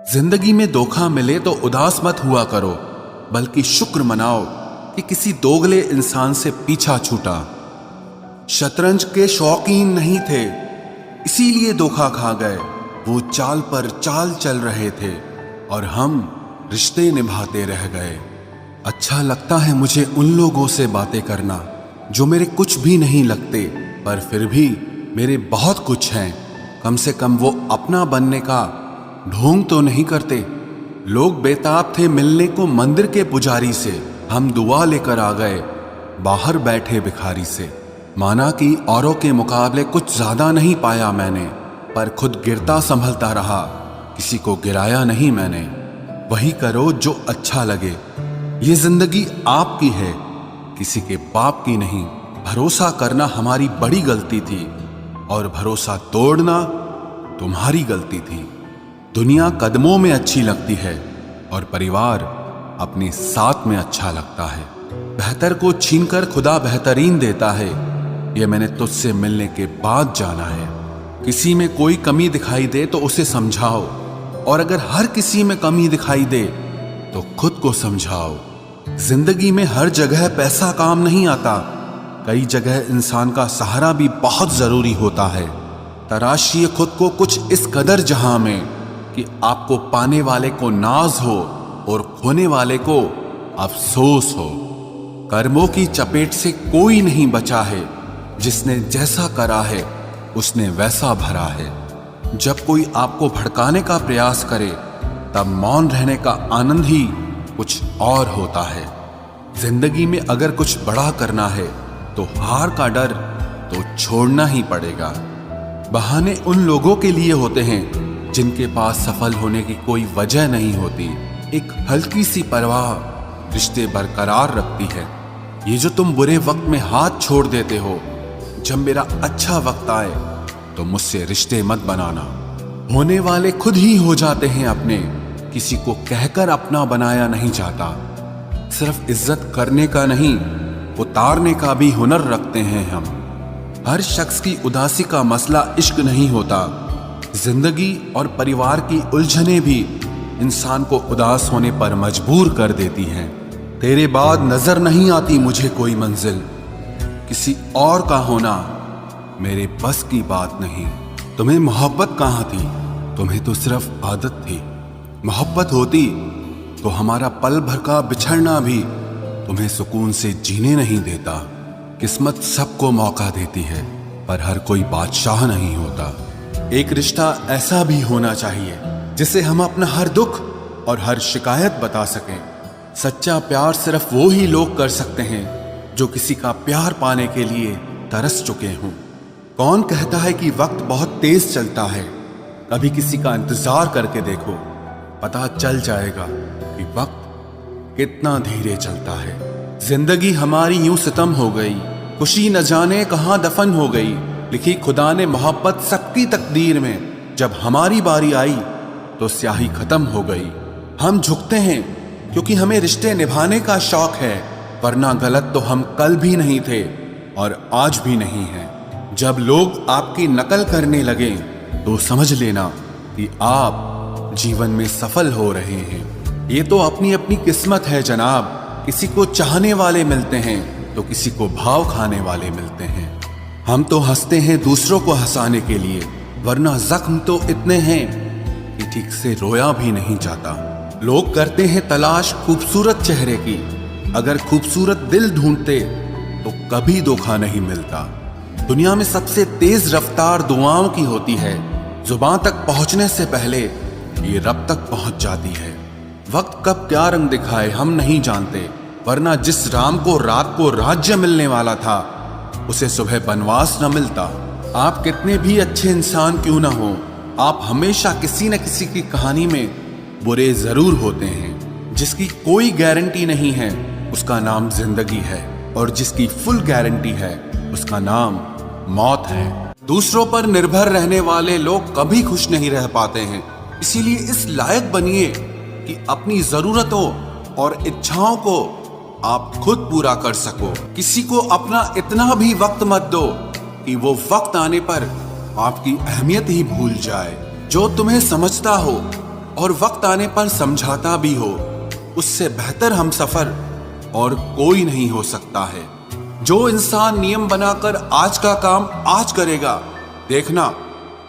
जिंदगी में धोखा मिले तो उदास मत हुआ करो, बल्कि शुक्र मनाओ कि किसी दोगले इंसान से पीछा छूटा। शतरंज के शौकीन नहीं थे, इसीलिए धोखा खा गए। वो चाल पर चाल चल रहे थे और हम रिश्ते निभाते रह गए। अच्छा लगता है मुझे उन लोगों से बातें करना जो मेरे कुछ भी नहीं लगते, पर फिर भी मेरे बहुत कुछ हैं। कम से कम वो अपना बनने का ढोंग तो नहीं करते। लोग बेताब थे मिलने को मंदिर के पुजारी से, हम दुआ लेकर आ गए बाहर बैठे भिखारी से। माना कि औरों के मुकाबले कुछ ज्यादा नहीं पाया मैंने, पर खुद गिरता संभलता रहा, किसी को गिराया नहीं मैंने। वही करो जो अच्छा लगे, ये जिंदगी आपकी है, किसी के बाप की नहीं। भरोसा करना हमारी बड़ी गलती थी और भरोसा तोड़ना तुम्हारी गलती थी। दुनिया कदमों में अच्छी लगती है और परिवार अपने साथ में अच्छा लगता है। बेहतर को छीनकर खुदा बेहतरीन देता है, ये मैंने तुझसे मिलने के बाद जाना है। किसी में कोई कमी दिखाई दे तो उसे समझाओ, और अगर हर किसी में कमी दिखाई दे तो खुद को समझाओ। जिंदगी में हर जगह पैसा काम नहीं आता, कई जगह इंसान का सहारा भी बहुत जरूरी होता है। तराशिए खुद को कुछ इस कदर जहां में कि आपको पाने वाले को नाज हो और खोने वाले को अफसोस हो। कर्मों की चपेट से कोई नहीं बचा है, जिसने जैसा करा है उसने वैसा भरा है। जब कोई आपको भड़काने का प्रयास करे तब मौन रहने का आनंद ही कुछ और होता है। जिंदगी में अगर कुछ बड़ा करना है तो हार का डर तो छोड़ना ही पड़ेगा। बहाने उन लोगों के लिए होते हैं जिनके पास सफल होने की कोई वजह नहीं होती। एक हल्की सी परवाह रिश्ते बरकरार रखती है। ये जो तुम बुरे वक्त में हाथ छोड़ देते हो, जब मेरा अच्छा वक्त आए तो मुझसे रिश्ते मत बनाना। होने वाले खुद ही हो जाते हैं अपने, किसी को कहकर अपना बनाया नहीं जाता। सिर्फ इज्जत करने का नहीं, उतारने का भी हुनर रखते हैं हम। हर शख्स की उदासी का मसला इश्क नहीं होता। जिंदगी और परिवार की उलझनें भी इंसान को उदास होने पर मजबूर कर देती हैं। तेरे बाद नजर नहीं आती मुझे कोई मंजिल, किसी और का होना मेरे बस की बात नहीं। तुम्हें मोहब्बत कहाँ थी, तुम्हें तो सिर्फ आदत थी। मोहब्बत होती तो हमारा पल भर का बिछड़ना भी तुम्हें सुकून से जीने नहीं देता। किस्मत सबको मौका देती है, पर हर कोई बादशाह नहीं होता। एक रिश्ता ऐसा भी होना चाहिए जिसे हम अपना हर दुख और हर शिकायत बता सकें। सच्चा प्यार सिर्फ वो ही लोग कर सकते हैं जो किसी का प्यार पाने के लिए तरस चुके हों। कौन कहता है कि वक्त बहुत तेज चलता है? कभी किसी का इंतजार करके देखो, पता चल जाएगा कि वक्त कितना धीरे चलता है। जिंदगी हमारी यूं सितम हो गई, खुशी न जाने कहां दफन हो गई। लिखी खुदा ने मोहब्बत सबकी तकदीर में, जब हमारी बारी आई तो स्याही खत्म हो गई। हम झुकते हैं क्योंकि हमें रिश्ते निभाने का शौक है, वरना गलत तो हम कल भी नहीं थे और आज भी नहीं हैं। जब लोग आपकी नकल करने लगे तो समझ लेना कि आप जीवन में सफल हो रहे हैं। ये तो अपनी अपनी किस्मत है जनाब। किसी को चाहने वाले मिलते हैं तो किसी को भाव खाने वाले मिलते हैं। हम तो हंसते हैं दूसरों को हंसाने के लिए, वरना जख्म तो इतने हैं कि ठीक से रोया भी नहीं जाता। लोग करते हैं तलाश खूबसूरत चेहरे की, अगर खूबसूरत दिल ढूंढते तो कभी धोखा नहीं मिलता। दुनिया में सबसे तेज रफ्तार दुआओं की होती है, जुबान तक पहुंचने से पहले ये रब तक पहुंच जाती है। वक्त कब क्या रंग दिखाए हम नहीं जानते, वरना जिस राम को रात को राज्य मिलने वाला था उसे सुबह बनवास न मिलता। आप कितने भी अच्छे इंसान क्यों ना हो, आप हमेशा किसी न किसी की कहानी में बुरे जरूर होते हैं। जिसकी कोई गारंटी नहीं है उसका नाम जिंदगी है, और जिसकी फुल गारंटी है उसका नाम मौत है। दूसरों पर निर्भर रहने वाले लोग कभी खुश नहीं रह पाते हैं। इसीलिए इस लायक बनिए कि अपनी जरूरतों और इच्छाओं को आप खुद पूरा कर सको। किसी को अपना इतना भी वक्त मत दो कि वो वक्त आने पर आपकी अहमियत ही भूल जाए। जो तुम्हें समझता हो और वक्त आने पर समझाता भी हो, उससे बेहतर हमसफर और कोई नहीं हो सकता है। जो इंसान नियम बनाकर आज का काम आज करेगा, देखना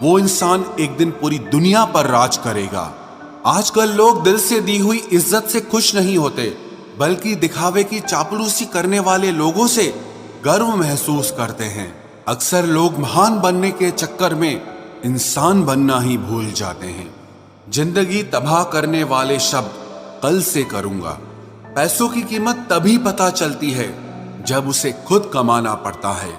वो इंसान एक दिन पूरी दुनिया पर राज करेगा। आजकल लोग दिल से दी हुई इज्जत से खुश नहीं होते, बल्कि दिखावे की चापलूसी करने वाले लोगों से गर्व महसूस करते हैं। अक्सर लोग महान बनने के चक्कर में इंसान बनना ही भूल जाते हैं। जिंदगी तबाह करने वाले शब्द कल से करूंगा। पैसों की कीमत तभी पता चलती है जब उसे खुद कमाना पड़ता है।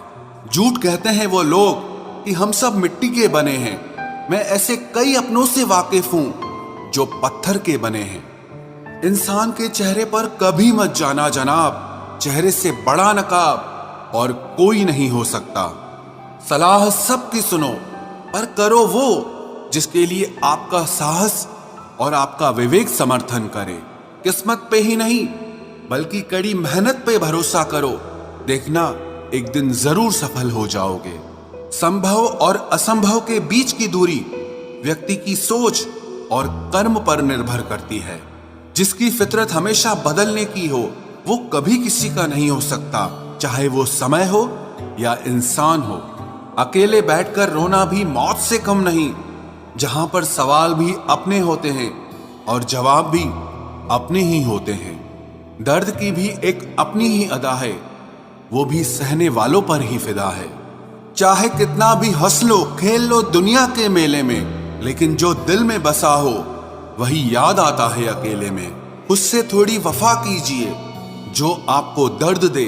झूठ कहते हैं वो लोग कि हम सब मिट्टी के बने हैं। मैं ऐसे कई अपनों से वाकिफ हूं जो पत्थर के बने हैं। इंसान के चेहरे पर कभी मत जाना जनाब, चेहरे से बड़ा नकाब और कोई नहीं हो सकता। सलाह सबकी सुनो, पर करो वो जिसके लिए आपका साहस और आपका विवेक समर्थन करे। किस्मत पे ही नहीं बल्कि कड़ी मेहनत पे भरोसा करो, देखना एक दिन जरूर सफल हो जाओगे। संभव और असंभव के बीच की दूरी व्यक्ति की सोच और कर्म पर निर्भर करती है। जिसकी फितरत हमेशा बदलने की हो, वो कभी किसी का नहीं हो सकता, चाहे वो समय हो या इंसान हो। अकेले बैठकर रोना भी मौत से कम नहीं, जहां पर सवाल भी अपने होते हैं और जवाब भी अपने ही होते हैं। दर्द की भी एक अपनी ही अदा है, वो भी सहने वालों पर ही फिदा है। चाहे कितना भी हंस लो खेल लो दुनिया के मेले में, लेकिन जो दिल में बसा हो वही याद आता है अकेले में। उससे थोड़ी वफा कीजिए, जो आपको दर्द दे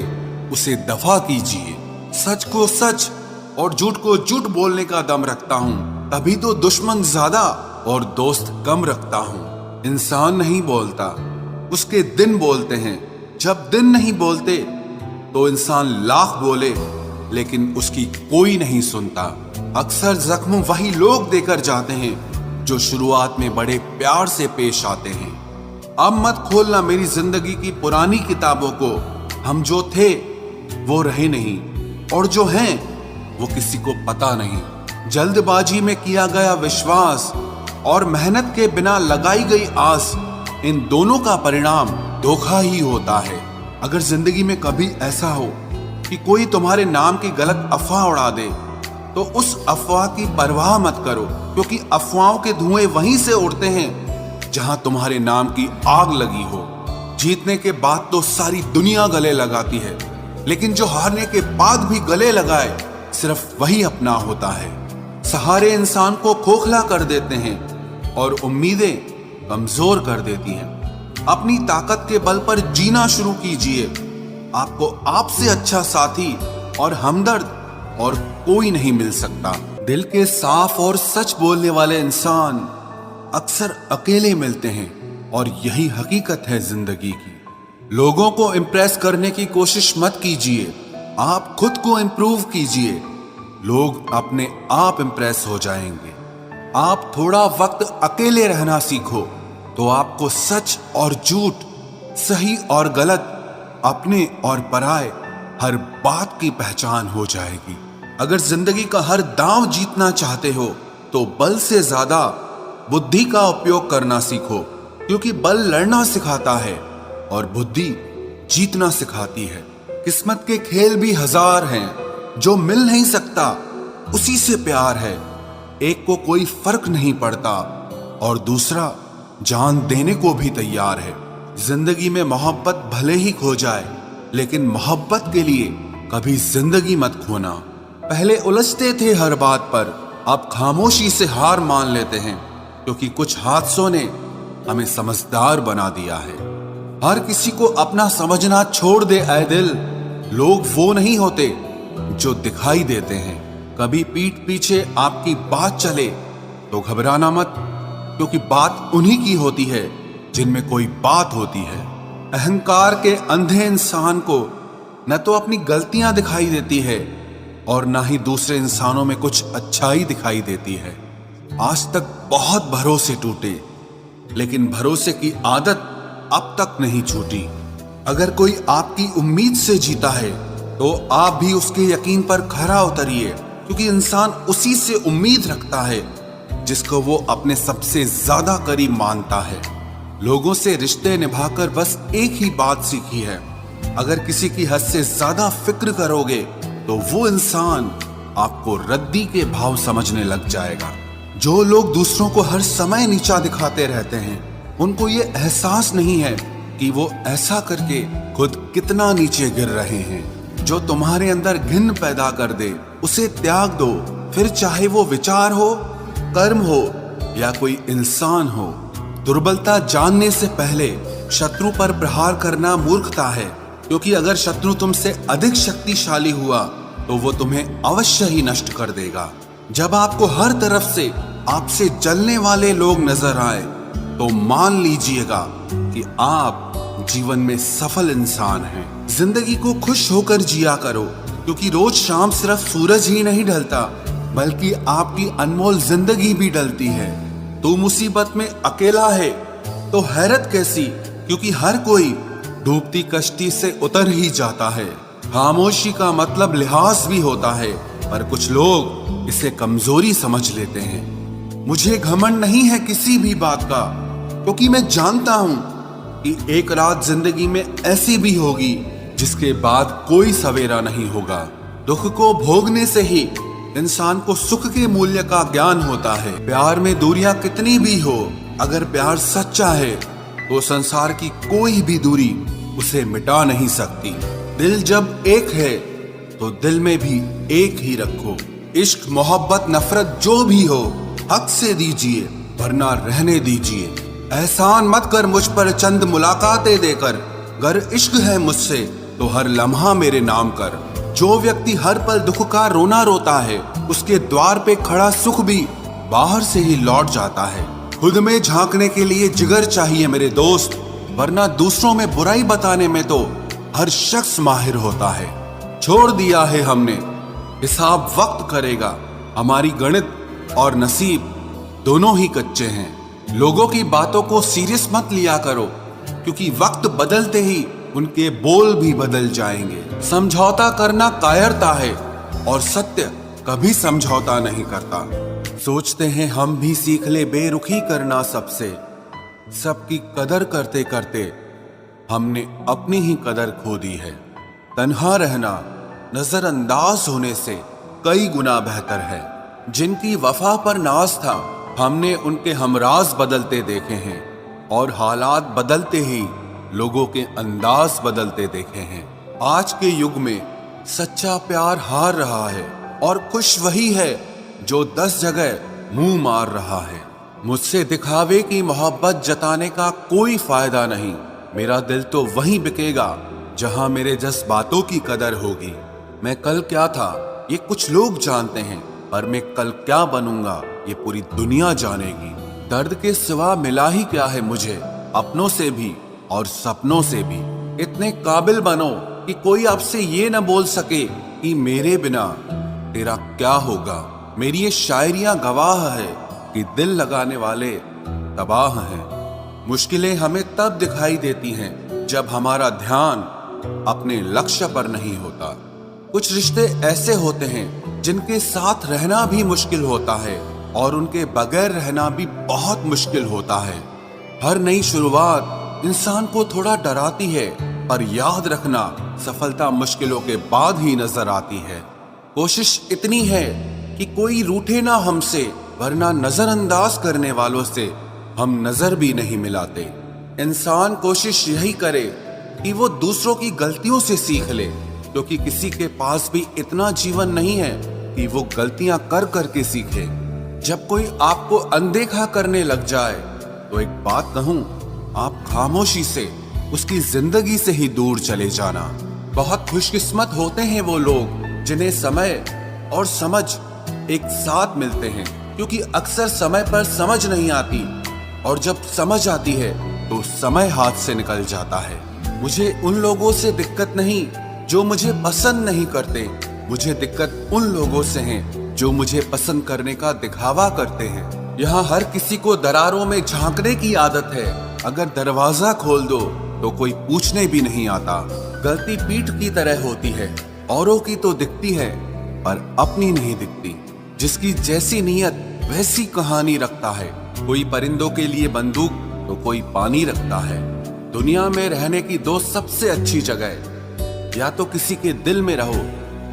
उसे दफा कीजिए। सच को सच और झूठ को झूठ बोलने का दम रखता हूं, तभी तो दुश्मन ज्यादा और दोस्त कम रखता हूं। इंसान नहीं बोलता, उसके दिन बोलते हैं। जब दिन नहीं बोलते तो इंसान लाख बोले लेकिन उसकी कोई नहीं सुनता। अक्सर जख्म वही लोग देकर जाते हैं जो शुरुआत में बड़े प्यार से पेश आते हैं। अब मत खोलना मेरी जिंदगी की पुरानी किताबों को। हम जो थे वो रहे नहीं, और जो हैं वो किसी को पता नहीं। जल्दबाजी में किया गया विश्वास और मेहनत के बिना लगाई गई आस, इन दोनों का परिणाम धोखा ही होता है। अगर जिंदगी में कभी ऐसा हो कि कोई तुम्हारे नाम की गलत अफवाह उड़ा दे, तो उस अफवाह की परवाह मत करो, क्योंकि अफवाहों के धुएं वहीं से उड़ते हैं जहां तुम्हारे नाम की आग लगी हो। जीतने के बाद तो सारी दुनिया गले लगाती है, लेकिन जो हारने के बाद भी गले लगाए सिर्फ वही अपना होता है। सहारे इंसान को खोखला कर देते हैं और उम्मीदें कमजोर कर देती हैं। अपनी ताकत के बल पर जीना शुरू कीजिए। आपको आपसे अच्छा साथी और हमदर्द और कोई नहीं मिल सकता। दिल के साफ और सच बोलने वाले इंसान अक्सर अकेले मिलते हैं, और यही हकीकत है जिंदगी की। लोगों को इम्प्रेस करने की कोशिश मत कीजिए, आप खुद को इम्प्रूव कीजिए। लोग अपने आप इम्प्रेस हो जाएंगे। आप थोड़ा वक्त अकेले रहना सीखो तो आपको सच और झूठ, सही और गलत, अपने और पराए हर बात की पहचान हो जाएगी। अगर जिंदगी का हर दांव जीतना चाहते हो तो बल से ज्यादा बुद्धि का उपयोग करना सीखो, क्योंकि बल लड़ना सिखाता है और बुद्धि जीतना सिखाती है। किस्मत के खेल भी हजार हैं, जो मिल नहीं सकता उसी से प्यार है। एक को कोई फर्क नहीं पड़ता और दूसरा जान देने को भी तैयार है। जिंदगी में मोहब्बत भले ही खो जाए, लेकिन मोहब्बत के लिए कभी जिंदगी मत खोना। पहले उलझते थे हर बात पर, अब खामोशी से हार मान लेते हैं, क्योंकि कुछ हादसों ने हमें समझदार बना दिया है। हर किसी को अपना समझना छोड़ दे ऐ दिल। लोग वो नहीं होते जो दिखाई देते हैं। कभी पीठ पीछे आपकी बात चले तो घबराना मत, क्योंकि बात उन्हीं की होती है जिनमें कोई बात होती है। अहंकार के अंधे इंसान को न तो अपनी गलतियां दिखाई देती है और न ही दूसरे इंसानों में कुछ अच्छाई दिखाई देती है। आज तक बहुत भरोसे टूटे, लेकिन भरोसे की आदत अब तक नहीं छूटी। अगर कोई आपकी उम्मीद से जीता है तो आप भी उसके यकीन पर खरा उतरिए, क्योंकि इंसान उसी से उम्मीद रखता है जिसको वो अपने सबसे ज्यादा करीब मानता है। लोगों से रिश्ते निभाकर बस एक ही बात सीखी है, अगर किसी की हद से ज्यादा फिक्र करोगे तो वो इंसान आपको रद्दी के भाव समझने लग जाएगा। जो लोग दूसरों को हर समय नीचा दिखाते रहते हैं, उनको ये एहसास नहीं है कि वो ऐसा करके खुद कितना नीचे गिर रहे हैं। जो तुम्हारे अंदर घिन पैदा कर दे उसे त्याग दो, फिर चाहे वो विचार हो, कर्म हो या कोई इंसान हो। दुर्बलता जानने से पहले शत्रु पर प्रहार करना मूर्खता है, क्योंकि अगर शत्रु तुमसे अधिक शक्तिशाली हुआ तो वो तुम्हें अवश्य ही नष्ट कर देगा। जब आपको हर तरफ से आपसे जलने वाले लोग नजर आए तो मान लीजिएगा कि आप जीवन में सफल इंसान हैं। जिंदगी को खुश होकर जिया करो, क्योंकि रोज शाम सिर्फ सूरज ही नहीं ढलता बल्कि आपकी अनमोल जिंदगी भी ढलती है। तू मुसीबत में अकेला है तो हैरत कैसी, क्योंकि हर कोई डूबती कश्ती से उतर ही जाता है। खामोशी का मतलब लिहाज भी होता है, पर कुछ लोग इसे कमजोरी समझ लेते हैं। मुझे घमंड नहीं है किसी भी बात का, क्योंकि मैं जानता हूं कि एक रात जिंदगी में ऐसी भी होगी जिसके बाद कोई सवेरा नहीं होगा। दुख को भोगने से ही इंसान को सुख के मूल्य का ज्ञान होता है। प्यार में दूरियां कितनी भी हो, अगर प्यार सच्चा है तो संसार की कोई भी दूरी उसे मिटा नहीं सकती। दिल जब एक है तो दिल में भी एक ही रखो। इश्क मोहब्बत नफरत जो भी हो हक से दीजिए, वरना रहने दीजिए। एहसान मत कर मुझ पर चंद मुलाकातें देकर, गर इश्क है मुझसे तो हर लम्हा मेरे नाम कर। जो व्यक्ति हर पल दुख का रोना रोता है, उसके द्वार पे खड़ा सुख भी बाहर से ही लौट जाता है। खुद में झांकने के लिए जिगर चाहिए मेरे दोस्त, वरना दूसरों में बुराई बताने में तो हर शख्स माहिर होता है। छोड़ दिया है हमने, हिसाब वक्त करेगा। हमारी गणित और नसीब दोनों ही कच्चे हैं। लोगों की बातों को सीरियस मत लिया करो, क्योंकि वक्त बदलते ही उनके बोल भी बदल जाएंगे। समझौता करना कायरता है और सत्य कभी समझौता नहीं करता। सोचते हैं हम भी सीख ले बेरुखी करना सबसे, सबकी कदर करते करते हमने अपनी ही कदर खो दी है। तन्हा रहना नजरअंदाज होने से कई गुना बेहतर है। जिनकी वफा पर नाज था, हमने उनके हमराज बदलते देखे हैं, और हालात बदलते ही लोगों के अंदाज बदलते देखे हैं। आज के युग में सच्चा प्यार हार रहा है, और खुश वही है जो 10 जगह मुंह मार रहा है। मुझसे दिखावे की मोहब्बत जताने का कोई फायदा नहीं। मेरा दिल तो वहीं बिकेगा जहां मेरे जज्बातों की कदर होगी। मैं कल क्या था ये कुछ लोग जानते हैं, पर मैं कल क्या बनूंगा ये पूरी दुनिया जानेगी। दर्द के सिवा मिला ही क्या है मुझे, अपनों से भी और सपनों से भी। इतने काबिल बनो कि कोई आपसे ये न बोल सके कि मेरे बिना तेरा क्या होगा। मेरी ये शायरियां गवाह है कि दिल लगाने वाले तबाह हैं। मुश्किलें हमें तब दिखाई देती हैं जब हमारा ध्यान अपने लक्ष्य पर नहीं होता। कुछ रिश्ते ऐसे होते हैं जिनके साथ रहना भी मुश्किल होता है, और उनके बगैर रहना भी बहुत मुश्किल होता है। हर नई शुरुआत इंसान को थोड़ा डराती है, पर याद रखना सफलता मुश्किलों के बाद ही नजर आती है। कोशिश इतनी है कि कोई रूठे ना हमसे, वरना नजरअंदाज करने वालों से हम नजर भी नहीं मिलाते। इंसान कोशिश यही करे कि वो दूसरों की गलतियों से सीख ले, क्योंकि किसी के पास भी इतना जीवन नहीं है कि वो गलतियां कर करके सीखे। जब कोई आपको अनदेखा करने लग जाए तो एक बात कहूं, आप खामोशी से उसकी जिंदगी से ही दूर चले जाना। बहुत खुशकिस्मत होते हैं वो लोग जिन्हें समय और समझ एक साथ मिलते हैं, क्योंकि अक्सर समय पर समझ नहीं आती, और जब समझ आती है तो समय हाथ से निकल जाता है। मुझे उन लोगों से दिक्कत नहीं जो मुझे पसंद नहीं करते, मुझे दिक्कत उन लोगों से है जो मुझे पसंद करने का दिखावा करते हैं। यहाँ हर किसी को दरारों में झांकने की आदत है। अगर दरवाजा खोल दो तो कोई पूछने भी नहीं आता। गलती पीठ की तरह होती है, औरों की तो दिखती है पर अपनी नहीं दिखती। जिसकी जैसी नीयत वैसी कहानी रखता है। कोई परिंदों के लिए बंदूक तो कोई पानी रखता है। दुनिया में रहने की दो सबसे अच्छी जगह, या तो किसी के दिल में रहो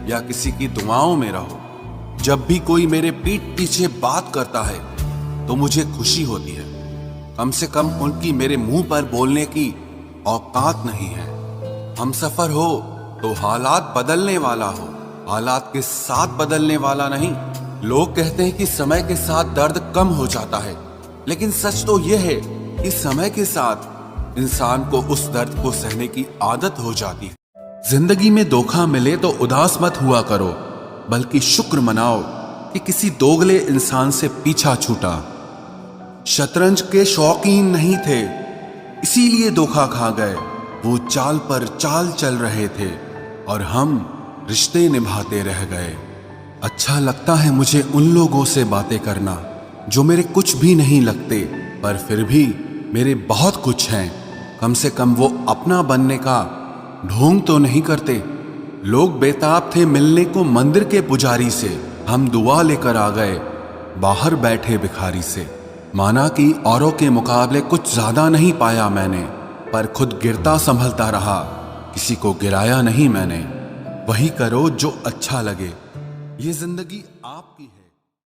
या किसी की दुआओं में रहो। जब भी कोई मेरे पीठ पीछे बात करता है तो मुझे खुशी होती है। कम से कम उनकी मेरे मुंह पर बोलने की औकात नहीं है। हमसफर हो तो हालात बदलने वाला हो, हालात के साथ बदलने वाला नहीं। लोग कहते हैं कि समय के साथ दर्द कम हो जाता है, लेकिन सच तो यह है कि समय के साथ इंसान को उस दर्द को सहने की आदत हो जाती है। जिंदगी में धोखा मिले तो उदास मत हुआ करो, बल्कि शुक्र मनाओ कि किसी दोगले इंसान से पीछा छूटा। शतरंज के शौकीन नहीं थे, इसीलिए धोखा खा गए। वो चाल पर चाल चल रहे थे और हम रिश्ते निभाते रह गए। अच्छा लगता है मुझे उन लोगों से बातें करना जो मेरे कुछ भी नहीं लगते, पर फिर भी मेरे बहुत कुछ हैं। कम से कम वो अपना बनने का ढोंग तो नहीं करते। लोग बेताब थे मिलने को मंदिर के पुजारी से, हम दुआ लेकर आ गए बाहर बैठे भिखारी से। माना कि औरों के मुकाबले कुछ ज्यादा नहीं पाया मैंने, पर खुद गिरता संभलता रहा, किसी को गिराया नहीं मैंने। वही करो जो अच्छा लगे, ये जिंदगी आपकी है।